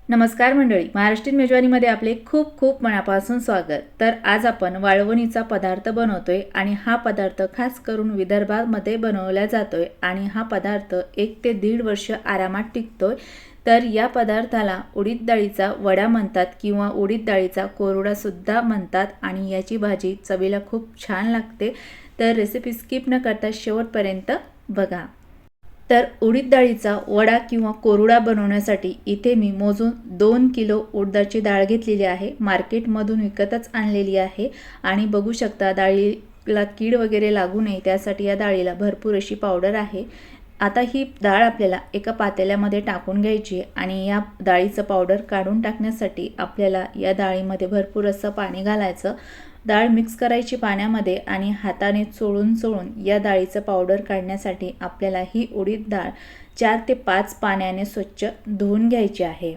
नमस्कार मंडळी, महाराष्ट्रीयन मेजवानीमध्ये आपले खूप खूप मनापासून स्वागत। तर आज आपण वाळवणीचा पदार्थ बनवतोय आणि हा पदार्थ खास करून विदर्भामध्ये बनवला जातोय आणि हा पदार्थ 1 ते 1.5 वर्ष आरामात टिकतोय। तर या पदार्थाला उडीद डाळीचा वडा म्हणतात किंवा उडीद डाळीचा कोरडा सुद्धा म्हणतात आणि याची भाजी चवीला खूप छान लागते। तर रेसिपी स्किप न करता शेवटपर्यंत बघा। तर उडीद डाळीचा वडा किंवा कोरडा बनवण्यासाठी इथे मी मोजून 2 किलो उडदाची डाळ घेतलेली आहे। मार्केटमधून विकतच आणलेली आहे आणि बघू शकता डाळीला कीड वगैरे लागू नये त्यासाठी या डाळीला भरपूर अशी पावडर आहे। आता ही डाळ आपल्याला एका पातेल्यामध्ये टाकून घ्यायची आणि या डाळीचं पावडर काढून टाकण्यासाठी आपल्याला या डाळीमध्ये भरपूर असं पाणी घालायचं। डाळ मिक्स करायची पाण्यामध्ये आणि हाताने चोळून या डाळीचं पावडर काढण्यासाठी आपल्याला ही उडीद डाळ 4 ते 5 पाण्याने स्वच्छ धुवून घ्यायची आहे।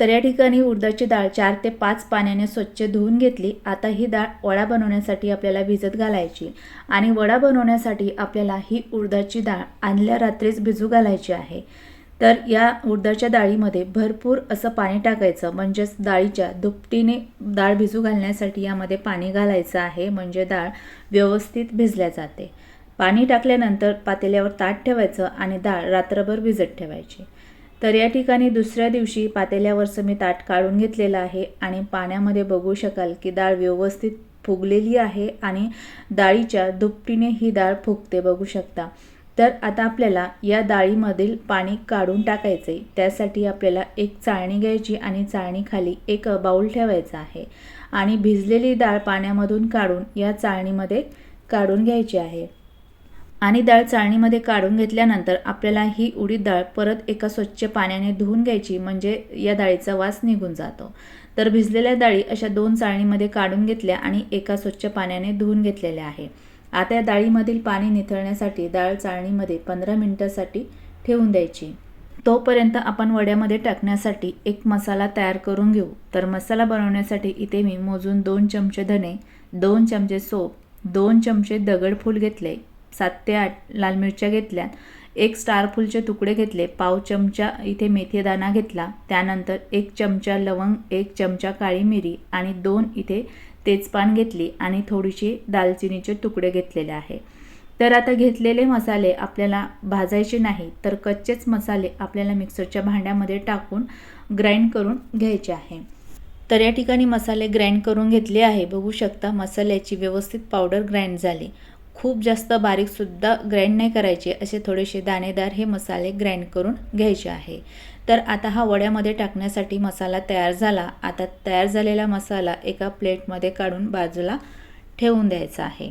तर या ठिकाणी उडदाची डाळ 4 ते 5 पाण्याने स्वच्छ धुवून घेतली। आता ही डाळ वडा बनवण्यासाठी आपल्याला भिजत घालायची आणि वडा बनवण्यासाठी आपल्याला ही उडदाची डाळ आदल्या रात्रीच भिजू घालायची आहे। तर या उडदाच्या डाळीमध्ये भरपूर असं पाणी टाकायचं, म्हणजेच डाळीच्या दुपटीने डाळ भिजू घालण्यासाठी यामध्ये पाणी घालायचं आहे, म्हणजे डाळ व्यवस्थित भिजल्या जाते। पाणी टाकल्यानंतर पातेल्यावर ताट ठेवायचं आणि डाळ रात्रभर भिजत ठेवायची। तर या ठिकाणी दुसऱ्या दिवशी पातेल्यावरचं मी ताट काढून घेतलेलं आहे आणि पाण्यामध्ये बघू शकाल की डाळ व्यवस्थित फुगलेली आहे आणि डाळीच्या दुपटीने ही डाळ फुगते बघू शकता। तर आता आपल्याला या डाळीमधील पाणी काढून टाकायचे। त्यासाठी आपल्याला एक चाळणी घ्यायची आणि चाळणीखाली एक बाउल ठेवायचा आहे आणि भिजलेली डाळ पाण्यामधून काढून या चाळणीमध्ये काढून घ्यायची आहे आणि डाळ चाळणीमध्ये काढून घेतल्यानंतर आपल्याला ही उडीद डाळ परत एका स्वच्छ पाण्याने धुवून घ्यायची, म्हणजे या डाळीचा वास निघून जातो। तर भिजलेल्या डाळी अशा 2 चाळणीमध्ये काढून घेतल्या आणि एका स्वच्छ पाण्याने धुवून घेतलेल्या आहे। आता या डाळीमधील पाणी निथळण्यासाठी डाळ चाळणीमध्ये 15 मिनिटांसाठी ठेवून द्यायची। तोपर्यंत आपण वड्यामध्ये टाकण्यासाठी एक मसाला तयार करून घेऊ। तर मसाला बनवण्यासाठी इथे मी मोजून 2 चमचे धने, 2 चमचे सोप, 2 चमचे दगडफूल घेतले, 7 ते 8 लाल मिरच्या घेतल्या, 1 स्टार फूलचे तुकडे घेतले, पाव चमचा इथे मेथी दाणा घेतला, त्यानंतर 1 चमचा लवंग, 1 चमचा काळी मिरी आणि 2 इथे तेजपान घेतली आणि थोडीशी दालचिनीचे तुकडे घेतलेले आहे। तर आता घेतलेले मसाले आपल्याला भाजायचे नाही, तर कच्चेच मसाले आपल्याला मिक्सरच्या भांड्यामध्ये टाकून ग्राइंड करून घ्यायचे आहे। तर या ठिकाणी मसाले ग्राइंड करून घेतले आहे। बघू शकता मसाल्याची व्यवस्थित पावडर ग्राइंड झाली। खूप जास्त बारीक सुद्धा ग्राइंड नाही करायचे, असे थोडेसे दाणेदार हे मसाले ग्राइंड करून घ्यायचे आहे। तर आता हा वड्यामध्ये टाकण्यासाठी मसाला तयार झाला। आता तयार झालेला मसाला एका प्लेटमध्ये काढून बाजूला ठेवून द्यायचा आहे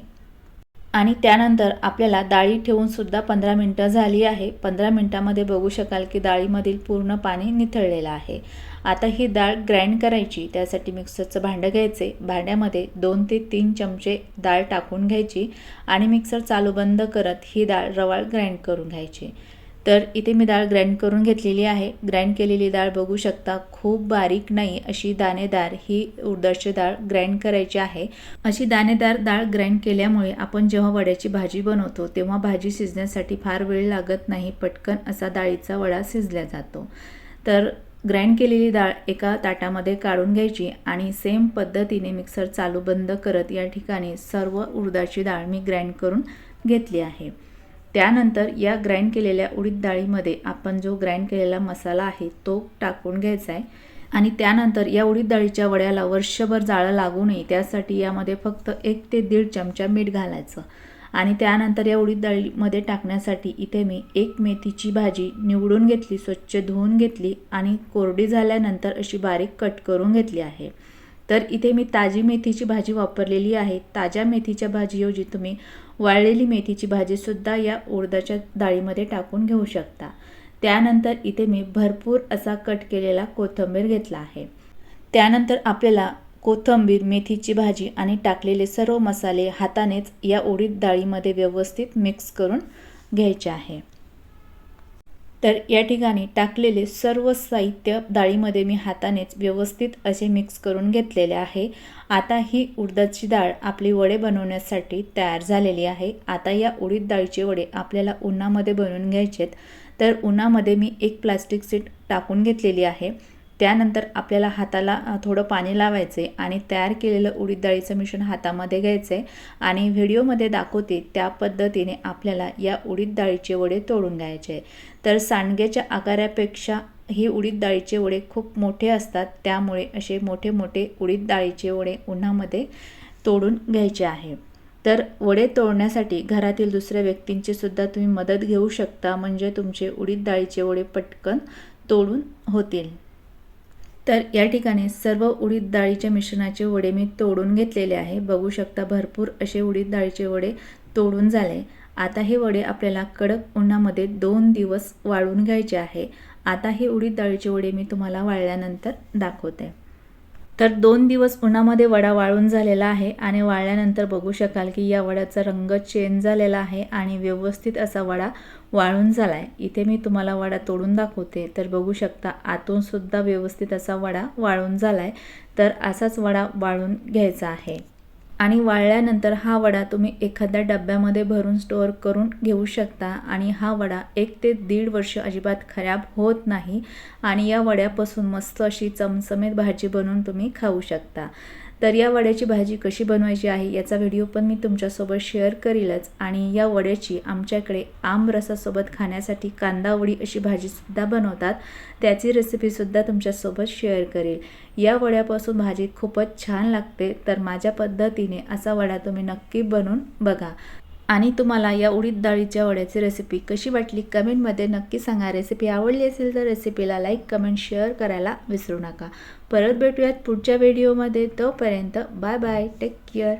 आणि त्यानंतर आपल्याला डाळी ठेवून सुद्धा 15 मिनिटं झाली आहे। 15 मिनिटांमध्ये बघू शकाल की डाळीमधील पूर्ण पाणी निथळलेलं आहे। आता ही डाळ ग्राइंड करायची, त्यासाठी मिक्सरचं भांडं घ्यायचे। भांड्यामध्ये 2 ते 3 चमचे डाळ टाकून घ्यायची आणि मिक्सर चालू बंद करत ही डाळ रवाळ ग्राइंड करून घ्यायची। तर इथे मी डाळ ग्राइंड करून घेतलेली आहे। ग्राइंड केलेली डाळ बघू शकता, खूप बारीक नाही अशी दाणेदार ही उडदाची डाळ ग्राइंड करायची आहे। अशी दाणेदार डाळ ग्राइंड केल्यामुळे आपण जेव्हा वड्याची भाजी बनवतो तेव्हा भाजी शिजण्यासाठी फार वेळ लागत नाही, पटकन असा डाळीचा वडा शिजला जातो। तर ग्राइंड केलेली डाळ एका ताटामध्ये काढून घ्यायची आणि सेम पद्धतीने मिक्सर चालू बंद करत या ठिकाणी सर्व उडदाची डाळ मी ग्राइंड करून घेतली आहे। त्यानंतर या ग्राइंड केलेल्या उडीद डाळीमध्ये आपण जो ग्राइंड केलेला मसाला आहे तो टाकून घ्यायचा आहे आणि त्यानंतर या उडीद डाळीच्या वड्याला वर्षभर जाळं लागू नये त्यासाठी यामध्ये फक्त 1 ते 1.5 चमचा मीठ घालायचं आणि त्यानंतर या उडीद डाळीमध्ये टाकण्यासाठी इथे मी 1 मेथीची भाजी निवडून घेतली, स्वच्छ धुवून घेतली आणि कोरडी झाल्यानंतर अशी बारीक कट करून घेतली आहे। तर इथे मी ताजी मेथीची भाजी वापरलेली आहे। ताज्या मेथीच्या भाजीऐवजी तुम्ही वाळलेली मेथीची भाजीसुद्धा या उडदाच्या डाळीमध्ये टाकून घेऊ शकता। त्यानंतर इथे मी भरपूर असा कट केलेला कोथिंबीर घेतला आहे। त्यानंतर आपल्याला कोथिंबीर, मेथीची भाजी आणि टाकलेले सर्व मसाले हातानेच या उडीद डाळीमध्ये व्यवस्थित मिक्स करून घ्यायचे आहे। तर या ठिकाणी टाकलेले सर्व साहित्य डाळीमध्ये मी हातानेच व्यवस्थित असे मिक्स करून घेतलेले आहे। आता ही उडदाची डाळ आपली वडे बनवण्यासाठी तयार झालेली आहे। आता या उडीद डाळीचे वडे आपल्याला उन्हामध्ये बनवून घ्यायचेत। तर उन्हामध्ये मी एक प्लास्टिक शीट टाकून घेतलेली आहे त्यानंतर आपल्याला हाताला थोडं पाणी लावायचे आणि तयार केलेलं उडीद डाळीचं मिश्रण हातामध्ये घ्यायचे आणि व्हिडिओमध्ये दाखवते त्या पद्धतीने आपल्याला या उडीद डाळीचे वडे तोडून घ्यायचे। तर सांडग्याच्या आकारापेक्षा ही उडीद डाळीचे वडे खूप मोठे असतात, त्यामुळे असे मोठे मोठे उडीद डाळीचे वडे उन्हामध्ये तोडून घ्यायचे आहे। तर वडे तोडण्यासाठी घरातील दुसऱ्या व्यक्तींची सुद्धा तुम्ही मदत घेऊ शकता, म्हणजे तुमचे उडीद डाळीचे वडे पटकन तोडून होतील। तर या ठिकाणी सर्व उडीद डाळीच्या मिश्रणाचे वडे मी तोडून घेतलेले आहे। बघू शकता भरपूर असे उडीद डाळीचे वडे तोडून झाले। आता हे वडे आपल्याला कडक उन्हामध्ये 2 दिवस वाळून घ्यायचे आहे। आता हे उडीद डाळीचे वडे मी तुम्हाला वाळल्यानंतर दाखवते। तर 2 दिवस उन्हामध्ये वडा वाळून झालेला आहे आणि वाळल्यानंतर बघू शकाल की या वड्याचा रंग चेंज झालेला आहे आणि व्यवस्थित असा वडा वाळून झाला आहे। इथे मी तुम्हाला वडा तोडून दाखवते, तर बघू शकता आतून सुद्धा व्यवस्थित असा वडा वाळून झाला आहे। तर असाच वडा वाळून घ्यायचा आहे आणि वाळल्यानंतर हा वडा तुम्ही एखाद्या डब्यामध्ये भरून स्टोअर करून घेऊ शकता आणि हा वडा 1 ते 1.5 वर्ष अजिबात खराब होत नाही आणि या वड्यापासून मस्त अशी चमचमीत भाजी बनवून तुम्ही खाऊ शकता। तर या वड्याची भाजी कशी बनवायची आहे याचा व्हिडिओ पण मी तुमच्यासोबत शेअर करीलच आणि या वड्याची आमच्याकडे आमरसासोबत खाण्यासाठी कांदा वडी अशी भाजीसुद्धा बनवतात, त्याची रेसिपीसुद्धा तुमच्यासोबत शेअर करेल। या वड्यापासून भाजी खूपच छान लागते, तर माझ्या पद्धतीने असा वडा तुम्ही नक्की बनवून बघा आणि तुम्हाला या उडीद डाळीच्या वड्याची रेसिपी कशी वाटली कमेंटमध्ये नक्की सांगा। रेसिपी आवडली असेल तर रेसिपीला लाईक, कमेंट, शेअर करायला विसरू नका। परत भेटूयात पुढच्या व्हिडिओमध्ये, तोपर्यंत बाय बाय, टेक केअर।